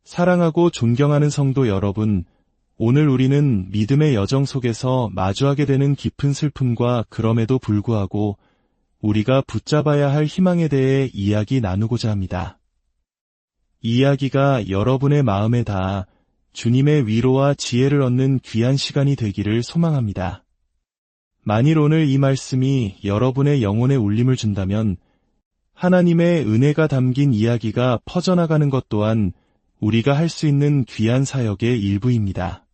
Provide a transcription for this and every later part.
사랑하고 존경하는 성도 여러분, 오늘 우리는 믿음의 여정 속에서 마주하게 되는 깊은 슬픔과 그럼에도 불구하고 우리가 붙잡아야 할 희망에 대해 이야기 나누고자 합니다. 이 이야기가 여러분의 마음에 닿아 주님의 위로와 지혜를 얻는 귀한 시간이 되기를 소망합니다. 만일 오늘 이 말씀이 여러분의 영혼에 울림을 준다면 하나님의 은혜가 담긴 이야기가 퍼져나가는 것 또한 우리가 할 수 있는 귀한 사역의 일부입니다.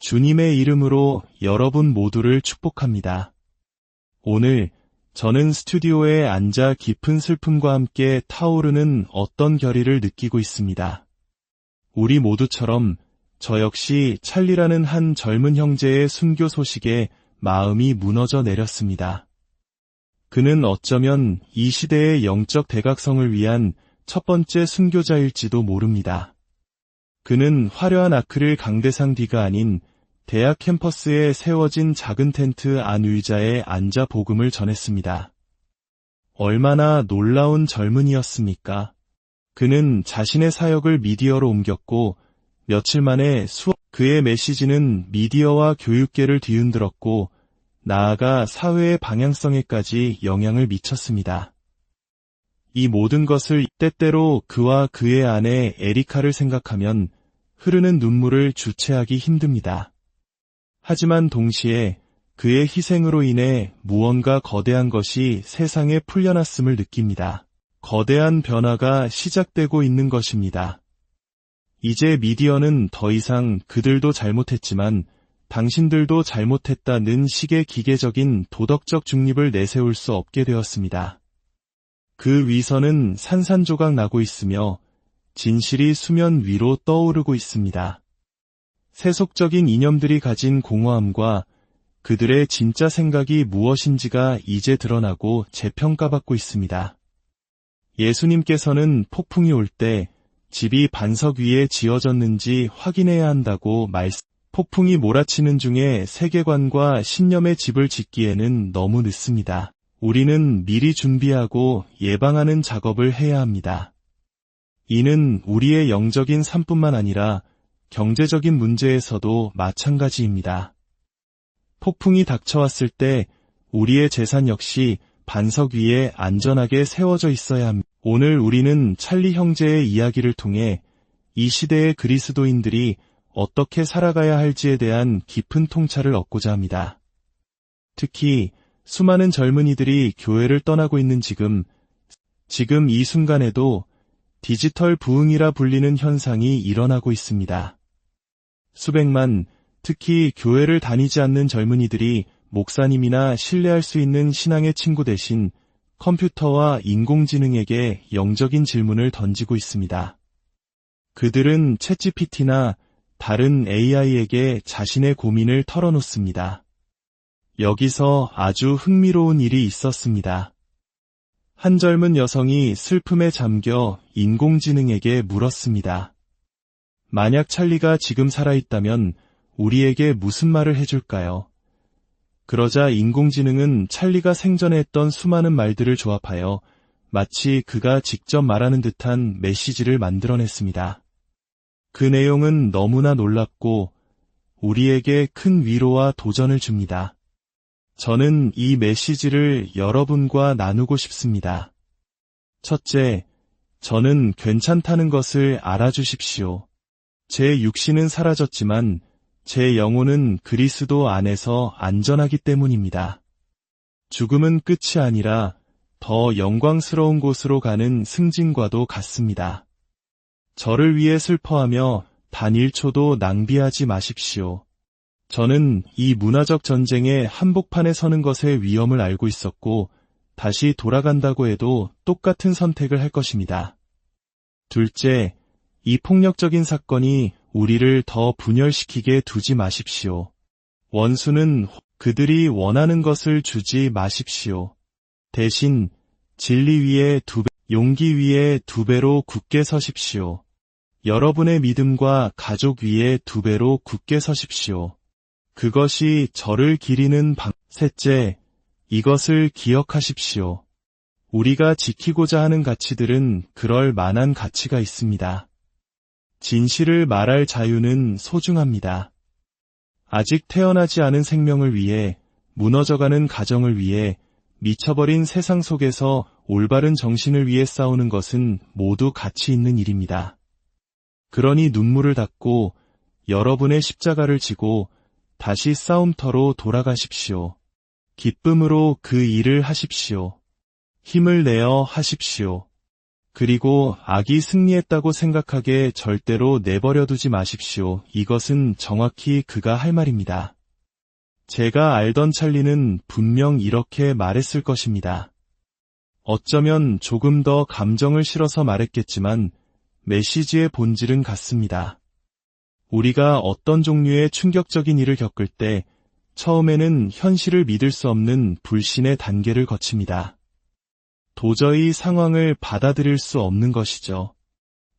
주님의 이름으로 여러분 모두를 축복합니다. 오늘 저는 스튜디오에 앉아 깊은 슬픔과 함께 타오르는 어떤 결의를 느끼고 있습니다. 우리 모두처럼 저 역시 찰리라는 한 젊은 형제의 순교 소식에 마음이 무너져 내렸습니다. 그는 어쩌면 이 시대의 영적 대각성을 위한 첫 번째 순교자일지도 모릅니다. 그는 화려한 아크릴 강대상 뒤가 아닌 대학 캠퍼스에 세워진 작은 텐트 안 의자에 앉아 복음을 전했습니다. 얼마나 놀라운 젊은이였습니까? 그는 자신의 사역을 미디어로 옮겼고 며칠 만에 그의 메시지는 미디어와 교육계를 뒤흔들었고 나아가 사회의 방향성에까지 영향을 미쳤습니다. 이 모든 것을 때때로 그와 그의 아내 에리카를 생각하면 흐르는 눈물을 주체하기 힘듭니다. 하지만 동시에 그의 희생으로 인해 무언가 거대한 것이 세상에 풀려났음을 느낍니다. 거대한 변화가 시작되고 있는 것입니다. 이제 미디어는 더 이상 그들도 잘못했지만 당신들도 잘못했다는 식의 기계적인 도덕적 중립을 내세울 수 없게 되었습니다. 그 위선은 산산조각 나고 있으며 진실이 수면 위로 떠오르고 있습니다. 세속적인 이념들이 가진 공허함과 그들의 진짜 생각이 무엇인지가 이제 드러나고 재평가받고 있습니다. 예수님께서는 폭풍이 올 때 집이 반석 위에 지어졌는지 확인해야 한다고 폭풍이 몰아치는 중에 세계관과 신념의 집을 짓기에는 너무 늦습니다. 우리는 미리 준비하고 예방하는 작업을 해야 합니다. 이는 우리의 영적인 삶뿐만 아니라 경제적인 문제에서도 마찬가지입니다. 폭풍이 닥쳐왔을 때 우리의 재산 역시 반석 위에 안전하게 세워져 있어야 합니다. 오늘 우리는 찰리 형제의 이야기를 통해 이 시대의 그리스도인들이 어떻게 살아가야 할지에 대한 깊은 통찰을 얻고자 합니다. 특히 수많은 젊은이들이 교회를 떠나고 있는 지금 이 순간에도 디지털 부흥이라 불리는 현상이 일어나고 있습니다. 수백만, 특히 교회를 다니지 않는 젊은이들이 목사님이나 신뢰할 수 있는 신앙의 친구 대신 컴퓨터와 인공지능에게 영적인 질문을 던지고 있습니다. 그들은 챗GPT나 다른 AI에게 자신의 고민을 털어놓습니다. 여기서 아주 흥미로운 일이 있었습니다. 한 젊은 여성이 슬픔에 잠겨 인공지능에게 물었습니다. 만약 찰리가 지금 살아있다면 우리에게 무슨 말을 해줄까요? 그러자 인공지능은 찰리가 생전에 했던 수많은 말들을 조합하여 마치 그가 직접 말하는 듯한 메시지를 만들어냈습니다. 그 내용은 너무나 놀랍고 우리에게 큰 위로와 도전을 줍니다. 저는 이 메시지를 여러분과 나누고 싶습니다. 첫째, 저는 괜찮다는 것을 알아주십시오. 제 육신은 사라졌지만 제 영혼은 그리스도 안에서 안전하기 때문입니다. 죽음은 끝이 아니라 더 영광스러운 곳으로 가는 승진과도 같습니다. 저를 위해 슬퍼하며 단 1초도 낭비하지 마십시오. 저는 이 문화적 전쟁의 한복판에 서는 것의 위험을 알고 있었고 다시 돌아간다고 해도 똑같은 선택을 할 것입니다. 둘째, 이 폭력적인 사건이 우리를 더 분열시키게 두지 마십시오. 원수는 그들이 원하는 것을 주지 마십시오. 대신 진리 위에 용기 위에 2배로 굳게 서십시오. 여러분의 믿음과 가족 위에 2배로 굳게 서십시오. 그것이 저를 기리는 셋째, 이것을 기억하십시오. 우리가 지키고자 하는 가치들은 그럴 만한 가치가 있습니다. 진실을 말할 자유는 소중합니다. 아직 태어나지 않은 생명을 위해, 무너져가는 가정을 위해, 미쳐버린 세상 속에서 올바른 정신을 위해 싸우는 것은 모두 가치 있는 일입니다. 그러니 눈물을 닦고 여러분의 십자가를 지고 다시 싸움터로 돌아가십시오. 기쁨으로 그 일을 하십시오. 힘을 내어 하십시오. 그리고 악이 승리했다고 생각하게 절대로 내버려두지 마십시오. 이것은 정확히 그가 할 말입니다. 제가 알던 찰리는 분명 이렇게 말했을 것입니다. 어쩌면 조금 더 감정을 실어서 말했겠지만 메시지의 본질은 같습니다. 우리가 어떤 종류의 충격적인 일을 겪을 때 처음에는 현실을 믿을 수 없는 불신의 단계를 거칩니다. 도저히 상황을 받아들일 수 없는 것이죠.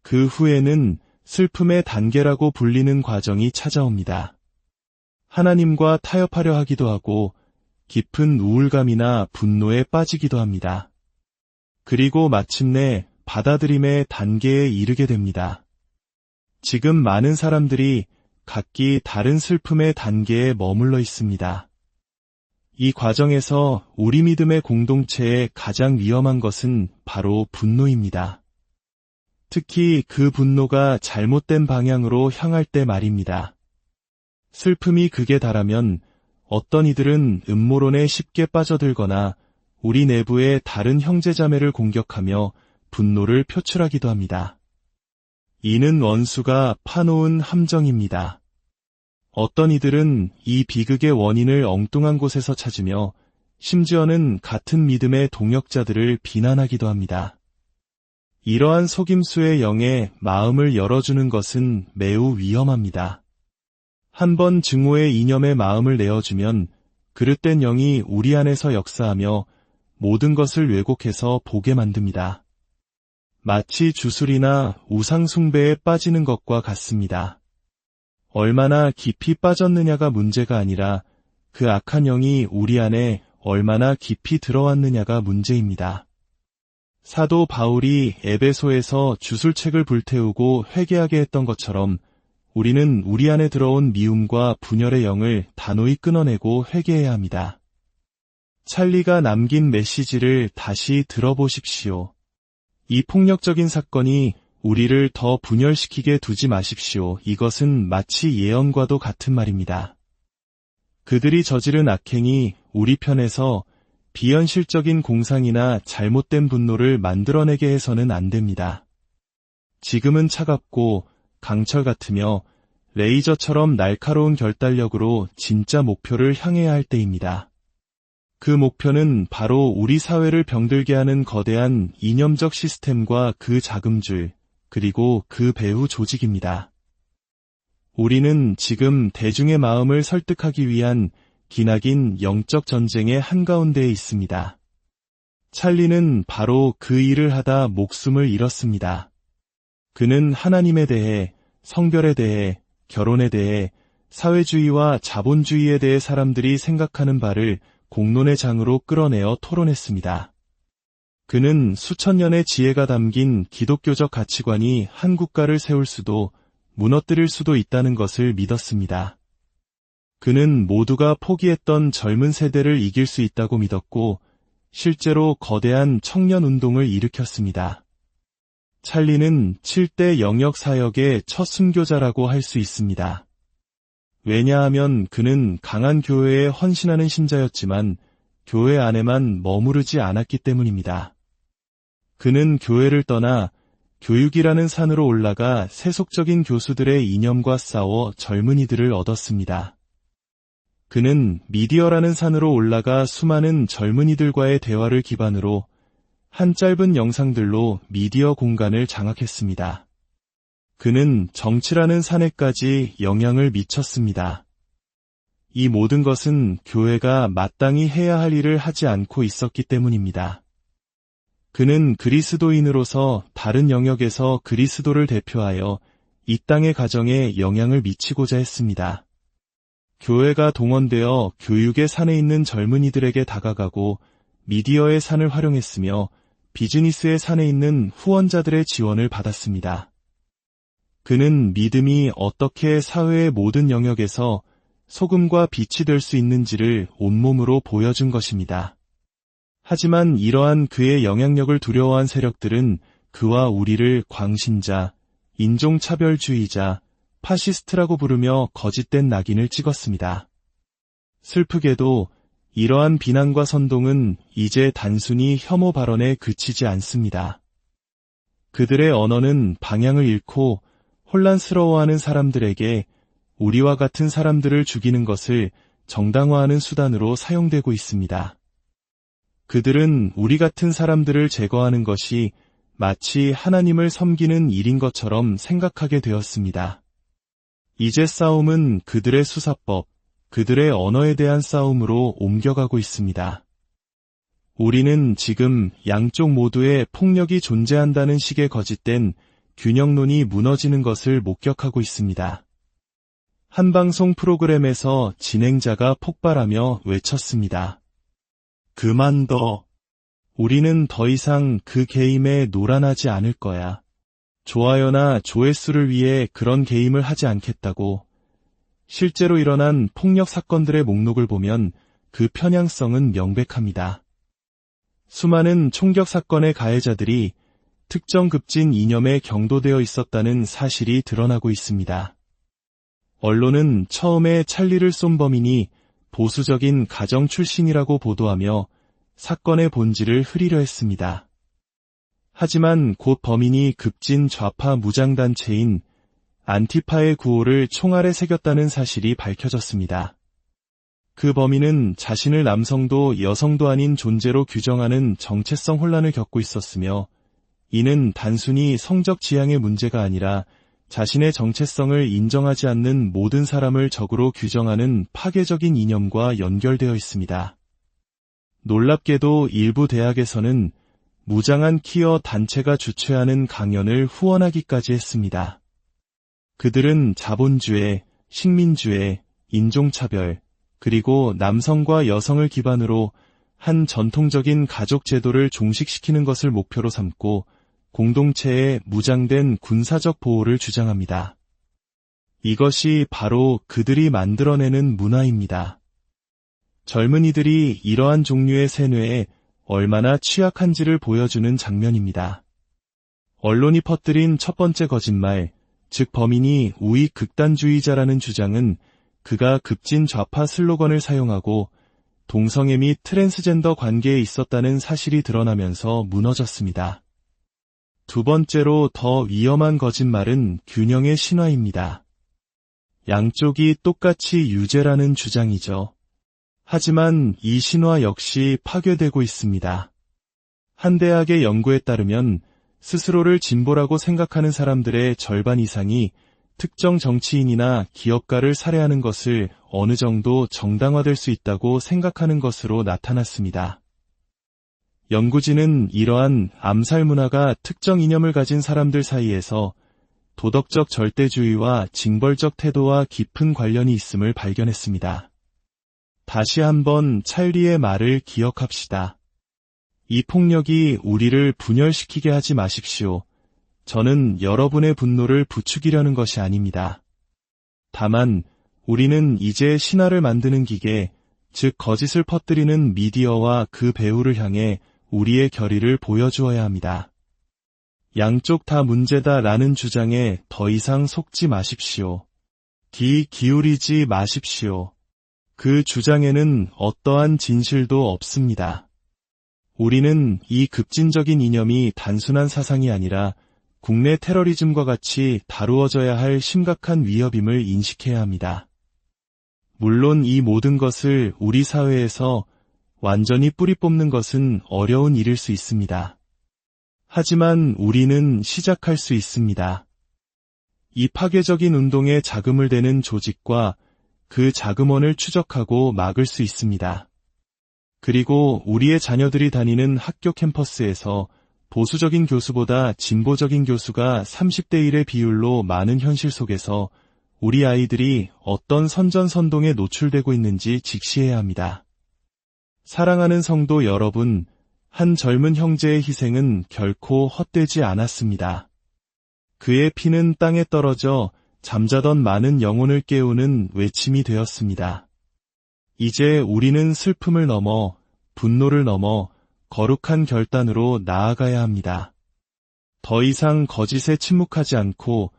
그 후에는 슬픔의 단계라고 불리는 과정이 찾아옵니다. 하나님과 타협하려 하기도 하고 깊은 우울감이나 분노에 빠지기도 합니다. 그리고 마침내 받아들임의 단계에 이르게 됩니다. 지금 많은 사람들이 각기 다른 슬픔의 단계에 머물러 있습니다. 이 과정에서 우리 믿음의 공동체에 가장 위험한 것은 바로 분노입니다. 특히 그 분노가 잘못된 방향으로 향할 때 말입니다. 슬픔이 극에 달하면 어떤 이들은 음모론에 쉽게 빠져들거나 우리 내부의 다른 형제자매를 공격하며 분노를 표출하기도 합니다. 이는 원수가 파놓은 함정입니다. 어떤 이들은 이 비극의 원인을 엉뚱한 곳에서 찾으며 심지어는 같은 믿음의 동역자들을 비난하기도 합니다. 이러한 속임수의 영에 마음을 열어주는 것은 매우 위험합니다. 한번 증오의 이념에 마음을 내어주면 그릇된 영이 우리 안에서 역사하며 모든 것을 왜곡해서 보게 만듭니다. 마치 주술이나 우상숭배에 빠지는 것과 같습니다. 얼마나 깊이 빠졌느냐가 문제가 아니라 그 악한 영이 우리 안에 얼마나 깊이 들어왔느냐가 문제입니다. 사도 바울이 에베소에서 주술책을 불태우고 회개하게 했던 것처럼 우리는 우리 안에 들어온 미움과 분열의 영을 단호히 끊어내고 회개해야 합니다. 찰리가 남긴 메시지를 다시 들어보십시오. 이 폭력적인 사건이 우리를 더 분열시키게 두지 마십시오. 이것은 마치 예언과도 같은 말입니다. 그들이 저지른 악행이 우리 편에서 비현실적인 공상이나 잘못된 분노를 만들어내게 해서는 안 됩니다. 지금은 차갑고 강철 같으며 레이저처럼 날카로운 결단력으로 진짜 목표를 향해야 할 때입니다. 그 목표는 바로 우리 사회를 병들게 하는 거대한 이념적 시스템과 그 자금줄, 그리고 그 배후 조직입니다. 우리는 지금 대중의 마음을 설득하기 위한 기나긴 영적 전쟁의 한가운데에 있습니다. 찰리는 바로 그 일을 하다 목숨을 잃었습니다. 그는 하나님에 대해, 성별에 대해, 결혼에 대해, 사회주의와 자본주의에 대해 사람들이 생각하는 바를 공론의 장으로 끌어내어 토론했습니다. 그는 수천 년의 지혜가 담긴 기독교적 가치관이 한 국가를 세울 수도 무너뜨릴 수도 있다는 것을 믿었습니다. 그는 모두가 포기했던 젊은 세대를 이길 수 있다고 믿었고 실제로 거대한 청년 운동을 일으켰습니다. 찰리는 7대 영역 사역의 첫 순교자라고 할 수 있습니다. 왜냐하면 그는 강한 교회에 헌신하는 신자였지만 교회 안에만 머무르지 않았기 때문입니다. 그는 교회를 떠나 교육이라는 산으로 올라가 세속적인 교수들의 이념과 싸워 젊은이들을 얻었습니다. 그는 미디어라는 산으로 올라가 수많은 젊은이들과의 대화를 기반으로 한 짧은 영상들로 미디어 공간을 장악했습니다. 그는 정치라는 산에까지 영향을 미쳤습니다. 이 모든 것은 교회가 마땅히 해야 할 일을 하지 않고 있었기 때문입니다. 그는 그리스도인으로서 다른 영역에서 그리스도를 대표하여 이 땅의 가정에 영향을 미치고자 했습니다. 교회가 동원되어 교육의 산에 있는 젊은이들에게 다가가고 미디어의 산을 활용했으며 비즈니스의 산에 있는 후원자들의 지원을 받았습니다. 그는 믿음이 어떻게 사회의 모든 영역에서 소금과 빛이 될 수 있는지를 온몸으로 보여준 것입니다. 하지만 이러한 그의 영향력을 두려워한 세력들은 그와 우리를 광신자, 인종차별주의자, 파시스트라고 부르며 거짓된 낙인을 찍었습니다. 슬프게도 이러한 비난과 선동은 이제 단순히 혐오 발언에 그치지 않습니다. 그들의 언어는 방향을 잃고 혼란스러워하는 사람들에게 우리와 같은 사람들을 죽이는 것을 정당화하는 수단으로 사용되고 있습니다. 그들은 우리 같은 사람들을 제거하는 것이 마치 하나님을 섬기는 일인 것처럼 생각하게 되었습니다. 이제 싸움은 그들의 수사법, 그들의 언어에 대한 싸움으로 옮겨가고 있습니다. 우리는 지금 양쪽 모두의 폭력이 존재한다는 식의 거짓된 균형론이 무너지는 것을 목격하고 있습니다. 한 방송 프로그램에서 진행자가 폭발하며 외쳤습니다. 그만둬. 우리는 더 이상 그 게임에 놀아나지 않을 거야. 좋아요나 조회수를 위해 그런 게임을 하지 않겠다고. 실제로 일어난 폭력 사건들의 목록을 보면 그 편향성은 명백합니다. 수많은 총격 사건의 가해자들이 특정 급진 이념에 경도되어 있었다는 사실이 드러나고 있습니다. 언론은 처음에 찰리를 쏜 범인이 보수적인 가정 출신이라고 보도하며 사건의 본질을 흐리려 했습니다. 하지만 곧 범인이 급진 좌파 무장단체인 안티파의 구호를 총알에 새겼다는 사실이 밝혀졌습니다. 그 범인은 자신을 남성도 여성도 아닌 존재로 규정하는 정체성 혼란을 겪고 있었으며 이는 단순히 성적 지향의 문제가 아니라 자신의 정체성을 인정하지 않는 모든 사람을 적으로 규정하는 파괴적인 이념과 연결되어 있습니다. 놀랍게도 일부 대학에서는 무장한 퀴어 단체가 주최하는 강연을 후원하기까지 했습니다. 그들은 자본주의, 식민주의, 인종차별, 그리고 남성과 여성을 기반으로 한 전통적인 가족 제도를 종식시키는 것을 목표로 삼고 공동체의 무장된 군사적 보호를 주장합니다. 이것이 바로 그들이 만들어내는 문화입니다. 젊은이들이 이러한 종류의 세뇌에 얼마나 취약한지를 보여주는 장면입니다. 언론이 퍼뜨린 첫 번째 거짓말, 즉 범인이 우익 극단주의자라는 주장은 그가 급진 좌파 슬로건을 사용하고 동성애 및 트랜스젠더 관계에 있었다는 사실이 드러나면서 무너졌습니다. 두 번째로 더 위험한 거짓말은 균형의 신화입니다. 양쪽이 똑같이 유죄라는 주장이죠. 하지만 이 신화 역시 파괴되고 있습니다. 한 대학의 연구에 따르면 스스로를 진보라고 생각하는 사람들의 절반 이상이 특정 정치인이나 기업가를 살해하는 것을 어느 정도 정당화될 수 있다고 생각하는 것으로 나타났습니다. 연구진은 이러한 암살 문화가 특정 이념을 가진 사람들 사이에서 도덕적 절대주의와 징벌적 태도와 깊은 관련이 있음을 발견했습니다. 다시 한번 찰리의 말을 기억합시다. 이 폭력이 우리를 분열시키게 하지 마십시오. 저는 여러분의 분노를 부추기려는 것이 아닙니다. 다만 우리는 이제 신화를 만드는 기계, 즉 거짓을 퍼뜨리는 미디어와 그 배후를 향해 우리의 결의를 보여주어야 합니다. 양쪽 다 문제다라는 주장에 더 이상 속지 마십시오. 귀 기울이지 마십시오. 그 주장에는 어떠한 진실도 없습니다. 우리는 이 급진적인 이념이 단순한 사상이 아니라 국내 테러리즘과 같이 다루어져야 할 심각한 위협임을 인식해야 합니다. 물론 이 모든 것을 우리 사회에서 완전히 뿌리 뽑는 것은 어려운 일일 수 있습니다. 하지만 우리는 시작할 수 있습니다. 이 파괴적인 운동에 자금을 대는 조직과 그 자금원을 추적하고 막을 수 있습니다. 그리고 우리의 자녀들이 다니는 학교 캠퍼스에서 보수적인 교수보다 진보적인 교수가 30대 1의 비율로 많은 현실 속에서 우리 아이들이 어떤 선전선동에 노출되고 있는지 직시해야 합니다. 사랑하는 성도 여러분, 한 젊은 형제의 희생은 결코 헛되지 않았습니다. 그의 피는 땅에 떨어져 잠자던 많은 영혼을 깨우는 외침이 되었습니다. 이제 우리는 슬픔을 넘어 분노를 넘어 거룩한 결단으로 나아가야 합니다. 더 이상 거짓에 침묵하지 않고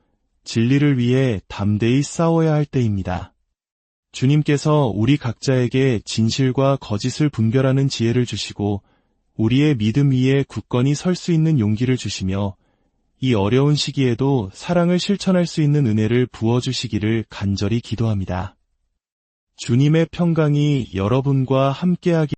진리를 위해 담대히 싸워야 할 때입니다. 주님께서 우리 각자에게 진실과 거짓을 분별하는 지혜를 주시고 우리의 믿음 위에 굳건히 설 수 있는 용기를 주시며 이 어려운 시기에도 사랑을 실천할 수 있는 은혜를 부어주시기를 간절히 기도합니다. 주님의 평강이 여러분과 함께하기